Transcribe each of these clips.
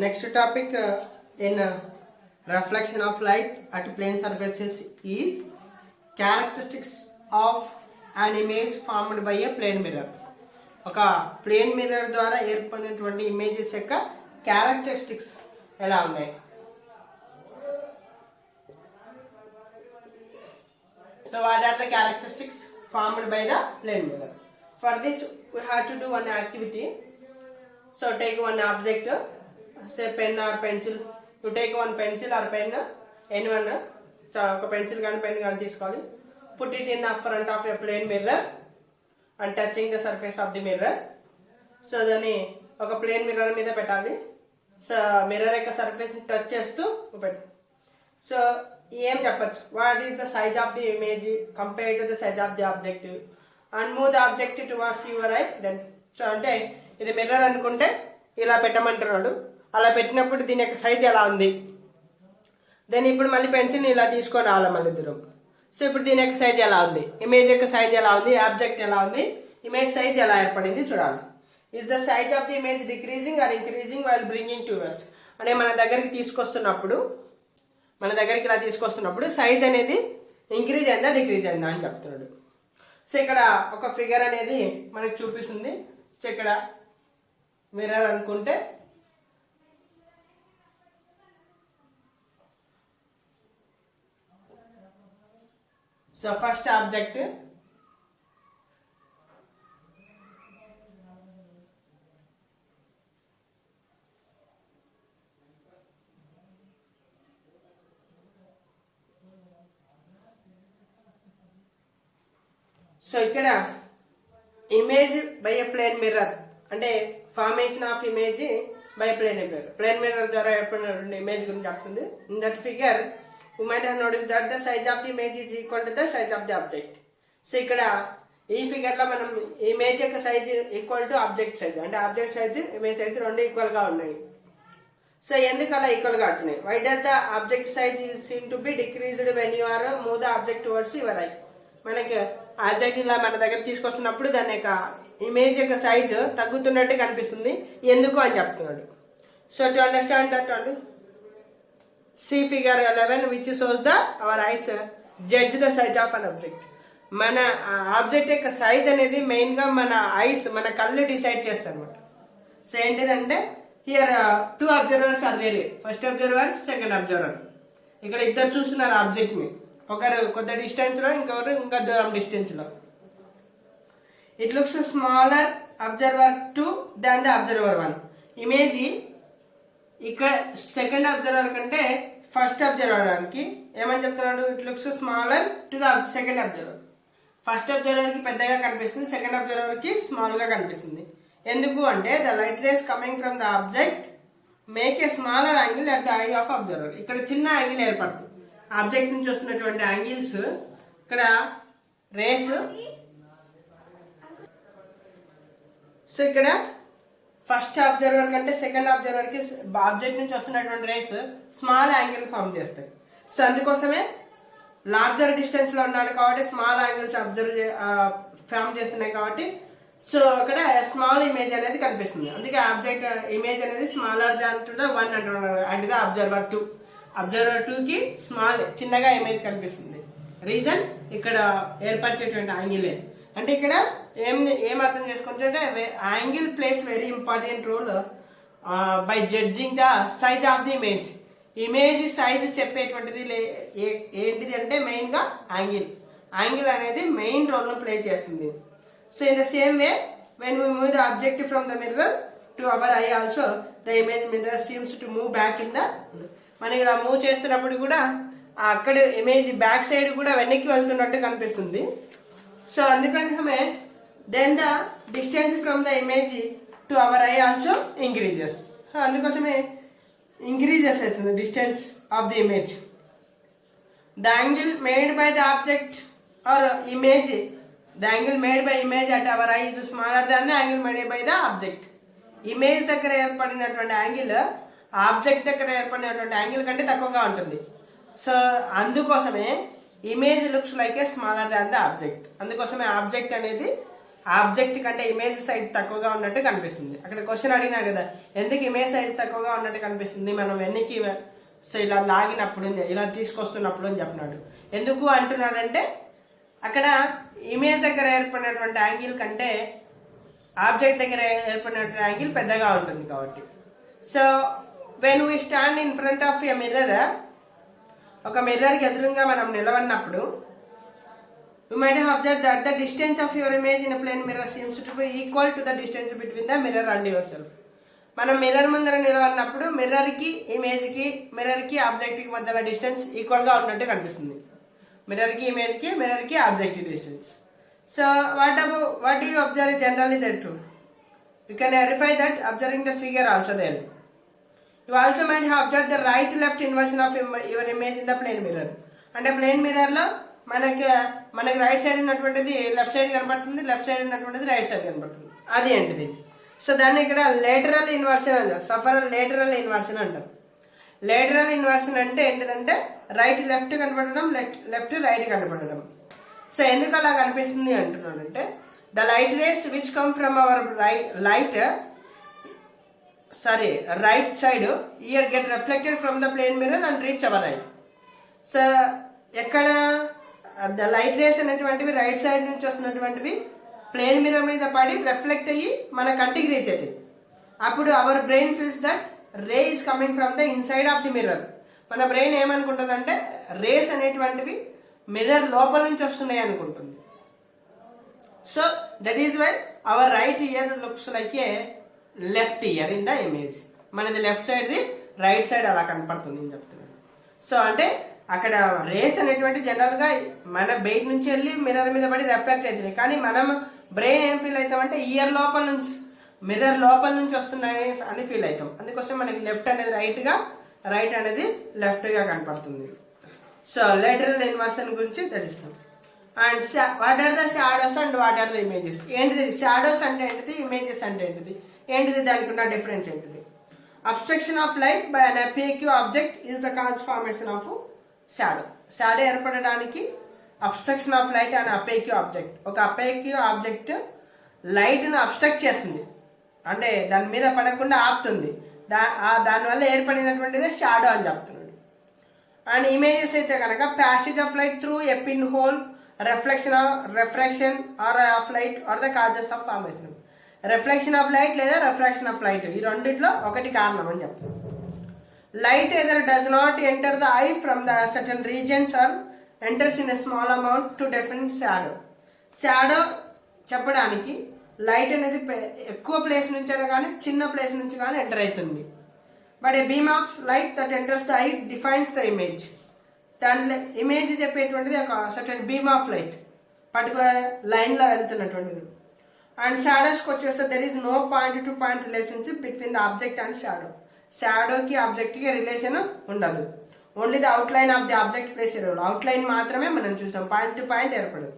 Next topic in reflection of light at plane surfaces is characteristics of an image formed by a plane mirror. ఒక plane mirror ద్వారా ఏర్పడినటువంటి images యొక్క characteristics ఎలా ఉన్నాయి? So what are the characteristics formed by the plane mirror? For this we have to do one activity. So take one object, say pen or pencil. You take one pencil or pen, anyone. So ఒక pencil కానీ pen కానీ తీసుకోవాలి. Put it in the front of a plane mirror and touching the surface of the mirror. So దాన్ని ఒక plane mirror మీద పెట్టాలి. So mirror యొక్క surface touch చేస్తూ పెట్టు. సో ఏం చెప్పచ్చు? What is the size of the image compared to the size of the object and move the object towards your eye. Then so అంటే ఇది మిర్రర్ అనుకుంటే ఇలా పెట్టమంటున్నాడు. అలా పెట్టినప్పుడు దీని యొక్క సైజ్ ఎలా ఉంది? దెన్ ఇప్పుడు మళ్ళీ పెన్సిల్ని ఇలా తీసుకొని రావాలి మళ్ళీ దూరం. సో ఇప్పుడు దీని యొక్క సైజ్ ఎలా ఉంది, ఇమేజ్ యొక్క సైజ్ ఎలా ఉంది, ఆబ్జెక్ట్ ఎలా ఉంది, ఇమేజ్ సైజ్ ఎలా ఏర్పడింది చూడాలి. Is the size of the image decreasing or increasing while bringing towards? అంటే మన దగ్గరికి ఇలా తీసుకొస్తున్నప్పుడు సైజ్ అనేది ఇంక్రీజ్ అయిందా డిక్రీజ్ అయిందా అని చెప్తున్నాడు. సో ఇక్కడ ఒక ఫిగర్ అనేది మనకు చూపిస్తుంది. సో ఇక్కడ మిర్రర్ అనుకుంటే సో ఫస్ట్ ఆబ్జెక్ట్ సో ఇక్కడ image by a plane mirror అంటే formation of image by plane mirror, plane mirror ద్వారా ఏర్పడిన ఇమేజ్ గురించి చెప్తుంది. In that figure you might have notice that the size of the image is equal to the size of the object. So ఇక్కడ ఈ figure లో మనం image యొక్క size equal to object size, అంటే ఆబ్జెక్ట్ సైజ్ ఇమేజ్ సైజ్ రెండు equal గా ఉన్నాయి. So ఎందుకు అలా ఈక్వల్ గా వచ్చినాయి? Why does the object size seem to be decreased when you are move the object towards your eye? మనకి ఆబ్జెక్ట్ ఇలా మన దగ్గర తీసుకొస్తున్నప్పుడు దాని యొక్క ఇమేజ్ యొక్క సైజ్ తగ్గుతున్నట్టు కనిపిస్తుంది. ఎందుకు అని చెప్తున్నాడు. సో టు అండర్స్టాండ్ దట్ అండి, see figure 11 which shows the our eyes judge the size of an object. మన ఆబ్జెక్ట్ యొక్క సైజ్ అనేది మెయిన్ గా మన ఐస్, మన కళ్ళు డిసైడ్ చేస్తాయి అనమాట. సో ఏంటిదంటే here two observers are there, first observer second observer. ఇక్కడ ఇద్దరు చూస్తున్నారు ఆబ్జెక్ట్ ని, ఒకరు కొద్ది డిస్టెన్స్ లో, ఇంకొకరు ఇంకా దూరం డిస్టెన్స్ లో. It looks smaller observer 2 than the observer 1. Image ఇక్కడ సెకండ్ అబ్జర్వర్ కంటే ఫస్ట్ అబ్జర్వర్ కి ఏమని చెప్తున్నాడు? It looks smaller to the second observer. First observer కి పెద్దగా కనిపిస్తుంది, సెకండ్ అబ్జర్వర్ కి స్మాల్ గా కనిపిస్తుంది. ఎందుకు అంటే the light race coming from the object make a smaller angle at the I of observer. ఇక్కడ చిన్న యాంగిల్ ఏర్పడుతుంది. ఆబ్జెక్ట్ నుంచి వస్తున్నటువంటి యాంగిల్స్ ఇక్కడ రేస్. సో ఇక్కడ ఫస్ట్ అబ్జర్వర్ కంటే సెకండ్ అబ్జర్వర్ కి ఆబ్జెక్ట్ నుంచి వస్తున్నటువంటి రేస్ స్మాల్ యాంగిల్ ఫామ్ చేస్తాయి. సో అందుకోసమే లార్జర్ డిస్టెన్స్ లో ఉన్నాడు కాబట్టి స్మాల్ యాంగిల్స్ ఫామ్ చేస్తున్నాయి కాబట్టి సో అక్కడ స్మాల్ ఇమేజ్ అనేది కనిపిస్తుంది. అందుకే ఆబ్జెక్ట్ ఇమేజ్ అనేది స్మాలర్ దాన్ టు ద 1 అంటున్నారు, అండ్ ద అబ్జర్వర్ 2. అబ్జర్వర్ 2 కి స్మాల్ చిన్నగా ఇమేజ్ కనిపిస్తుంది. రీజన్ ఇక్కడ ఏర్పరిచేటువంటి యాంగిలే. అంటే ఇక్కడ ఏం అర్థం చేసుకుంటే angle plays very important role by judging the size of the image. Image size చెప్పేటువంటిది ఏంటిది అంటే మెయిన్ గా యాంగిల్ అనేది మెయిన్ రోల్ ను ప్లే చేస్తుంది. So in the same way when we move the object from the mirror to our eye also the image mirror seems to move back in the. మనం ఇలా move చేస్తున్నప్పుడు కూడా అక్కడ image back side కూడా వెనక్కి వెళ్తున్నట్టు కనిపిస్తుంది. సో అందుకోసమే then the distance from the image to our eye also increases. అందుకోసమే ఇంక్రీజెస్ అవుతుంది distance of the image. The angle made by the object or image, the angle made by image at our eye is smaller than the angle made by the object. Image దగ్గర ఏర్పడినటువంటి angle object దగ్గర ఏర్పడినటువంటి angle కంటే తక్కువగా ఉంటుంది. So అందుకోసమే image looks like a smaller than the object. అందుకోసమే object అనేది ఆబ్జెక్ట్ కంటే ఇమేజ్ సైజ్ తక్కువగా ఉన్నట్టు కనిపిస్తుంది. అక్కడ క్వశ్చన్ అడిగినాడు కదా, ఎందుకు ఇమేజ్ సైజ్ తక్కువగా ఉన్నట్టు కనిపిస్తుంది, మనం వెనక్కి సో ఇలా లాగినప్పుడు ఇలా తీసుకొస్తున్నప్పుడు అని చెప్పినాడు. ఎందుకు అంటున్నాడంటే అక్కడ ఇమేజ్ దగ్గర ఏర్పడినటువంటి యాంగిల్ కంటే ఆబ్జెక్ట్ దగ్గర ఏర్పడినటువంటి యాంగిల్ పెద్దగా ఉంటుంది కాబట్టి. So when we stand in front of a mirror, ఒక మిర్రర్కి ఎదురుగా మనం నిలబడినప్పుడు you might have observed that the distance of your image in a plane mirror seems to be equal to the distance between the mirror and yourself. మనం mirror ముందర నిలబడినప్పుడు మిర్రర్కి ఇమేజ్కి మిర్రర్కి ఆబ్జెక్ట్కి మధ్యలో డిస్టెన్స్ ఈక్వల్గా ఉన్నట్టు కనిపిస్తుంది. మిర్రర్కి ఇమేజ్కి మిర్రర్కి ఆబ్జెక్ట్కి distance. So what you observe generally that true. You can verify that observing the figure also there. You also might have observe the right left inversion of your image in the plane mirror. అంటే plane మిర్రర్లో మనకి right side ఉన్నటువంటిది left side కనపడుతుంది, left side ఉన్నటువంటిది right side కనపడుతుంది. అది ఏంటిది? So దాన్ని ఇక్కడ లేటరల్ ఇన్వర్షన్ అంటారు, సఫర్ లేటరల్ ఇన్వర్షన్ అంటారు. లేటరల్ ఇన్వర్షన్ అంటే ఏంటిదంటే రైట్ లెఫ్ట్ కనపడడం, లెఫ్ట్ రైట్ కనపడడం. సో ఎందుకు అలా కనిపిస్తుంది అంటున్నానంటే the light rays which come from our right side ear get reflected from the plane mirror and reach our eye. So ఎక్కడ ద లైట్ రేస్ అనేటువంటివి రైట్ సైడ్ నుంచి వస్తున్నటువంటివి ప్లేన్ మిర్రర్ మీద పడి రిఫ్లెక్ట్ అయ్యి మన కంటికి రీచ్ అవుతాయి. అప్పుడు our brain feels that ray is coming from the inside of the mirror. మన బ్రెయిన్ ఏమనుకుంటుందంటే రేస్ అనేటువంటివి మిర్రర్ లోపల నుంచి వస్తున్నాయి అనుకుంటుంది. So that is why our right ear looks like a left ear in the image. మనది left సైడ్ది right side అలా కనపడుతుంది అని చెప్తున్నాను. సో అంటే అక్కడ రేస్ అనేటువంటి జనరల్గా మన బయట నుంచి వెళ్ళి మిర్రర్ మీద పడి రిఫ్లెక్ట్ అవుతుంది. కానీ మనం బ్రెయిన్ ఏం ఫీల్ అవుతామంటే ఇయర్ లోపల నుంచి మిర్రర్ లోపల నుంచి వస్తున్నాయి అని ఫీల్ అవుతాం. అందుకోసం మనకి లెఫ్ట్ అనేది రైట్గా, రైట్ అనేది లెఫ్ట్గా కనపడుతుంది. సో లేటరల్ ఇన్వర్షన్ గురించి తెలుస్తాం. And what are the shadows and what are the images. ఏంటిది షాడోస్ అంటే ఏంటిది, ఇమేజెస్ అంటే ఏంటిది దానికి ఉన్న డిఫరెన్స్ ఏంటిది? Obstruction of light by an opaque object is the cause formation of shadow ఏర్పడడానికి obstruction of light and opaque object. ఒక అపేక్యూ ఆబ్జెక్ట్ లైట్ను అబ్స్ట్రక్ట్ చేస్తుంది, అంటే దాని మీద పడకుండా ఆపుతుంది. దానివల్ల ఏర్పడినటువంటిదే షాడో అని చెప్తున్నాడు. అండ్ ఇమేజెస్ అయితే కనుక passage of light through a pinhole, refraction or of light or the causes of formation. Reflection of light లేదా రిఫ్రాక్షన్ ఆఫ్ లైట్, ఈ రెండిట్లో ఒకటి కారణం అని చెప్తున్నాడు. Light either does not enter the eye from the certain regions or enters in a small amount to definite shadow. Shadow చెప్పడానికి light అనేది ఎక్కువ ప్లేస్ నుంచి అయినా కానీ చిన్న ప్లేస్ నుంచి కానీ ఎంటర్ అవుతుంది. But a beam of light that enters the eye defines the image. దాంట్లో ఇమేజ్ చెప్పేటువంటిది ఒక certain beam of light particular లైన్లో వెళ్తున్నటువంటిది. అండ్ షాడోస్కి వచ్చేస్తే there is no point to point relationship between the object and shadow. షాడోకి ఆబ్జెక్ట్కి relation ఉండదు. Only the outline of the object plays role. Outline మాత్రమే మనం చూసాం, పాయింట్ టు పాయింట్ ఏర్పడదు.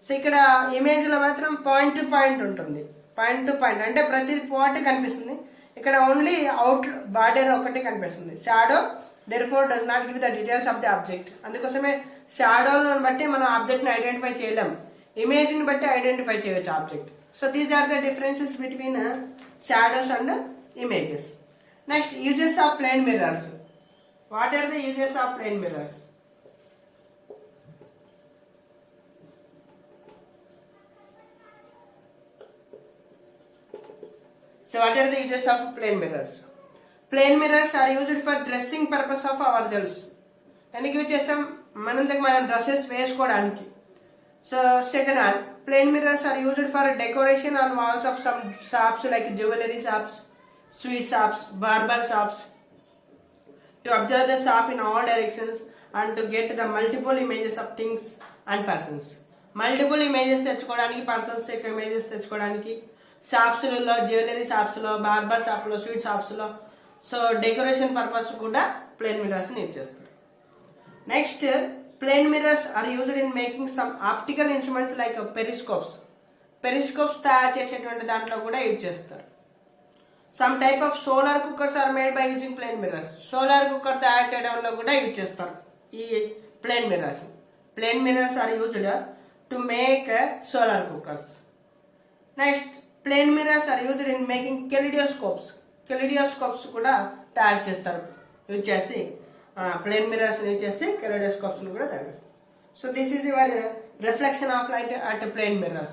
సో ఇక్కడ ఇమేజ్లో మాత్రం పాయింట్ టు పాయింట్ ఉంటుంది. పాయింట్ టు పాయింట్ అంటే ప్రతి పాయింట్ కనిపిస్తుంది. ఇక్కడ ఓన్లీ అవుట్ బార్డర్ ఒకటి కనిపిస్తుంది. Shadow therefore does not give the details of the object. అందుకోసమే షాడోలను బట్టి మనం ఆబ్జెక్ట్ని ఐడెంటిఫై చేయలేం, ఇమేజ్ని బట్టి ఐడెంటిఫై చేయవచ్చు object. So these are the differences between shadows and images. Next, uses of plane mirrors. What are the uses of plane mirrors? So what are the uses of plane mirrors? Plane mirrors are used for dressing purpose of ourselves. ఎందుకు use చేస్తాం? మనం dresses వేసుకోవడానికి. So second one, plane mirrors are used for decoration on walls of some shops like jewelry shops, sweet shops, barber shops, to observe the shop in all directions and to get the multiple images of things and persons. Multiple images తెచ్చుకోవడానికి, persons యొక్క images తెచ్చుకోవడానికి షాప్స్లలో, jewellery షాప్స్లో, barber షాప్లో, sweet షాప్స్లో, so decoration purpose కూడా plane మిర్రర్స్ని use చేస్తారు. Next, plane mirrors are used in making some optical instruments like periscopes. Periscopes తయారు చేసేటువంటి దాంట్లో కూడా యూజ్ చేస్తారు. Some type of solar cookers are made by using plane mirrors. Solar cooker తయారు చేయడంలో కూడా యూజ్ చేస్తారు ఈ plane mirrors. Plane mirrors are used to make solar cookers. Next plane mirrors are used in making kaleidoscopes కూడా తయారు చేస్తారు. Use చేసి plane mirrors use చేసి కెలిడియోస్కోప్స్ కూడా తయారు చేస్తారు. So this is your reflection of light at plane mirror.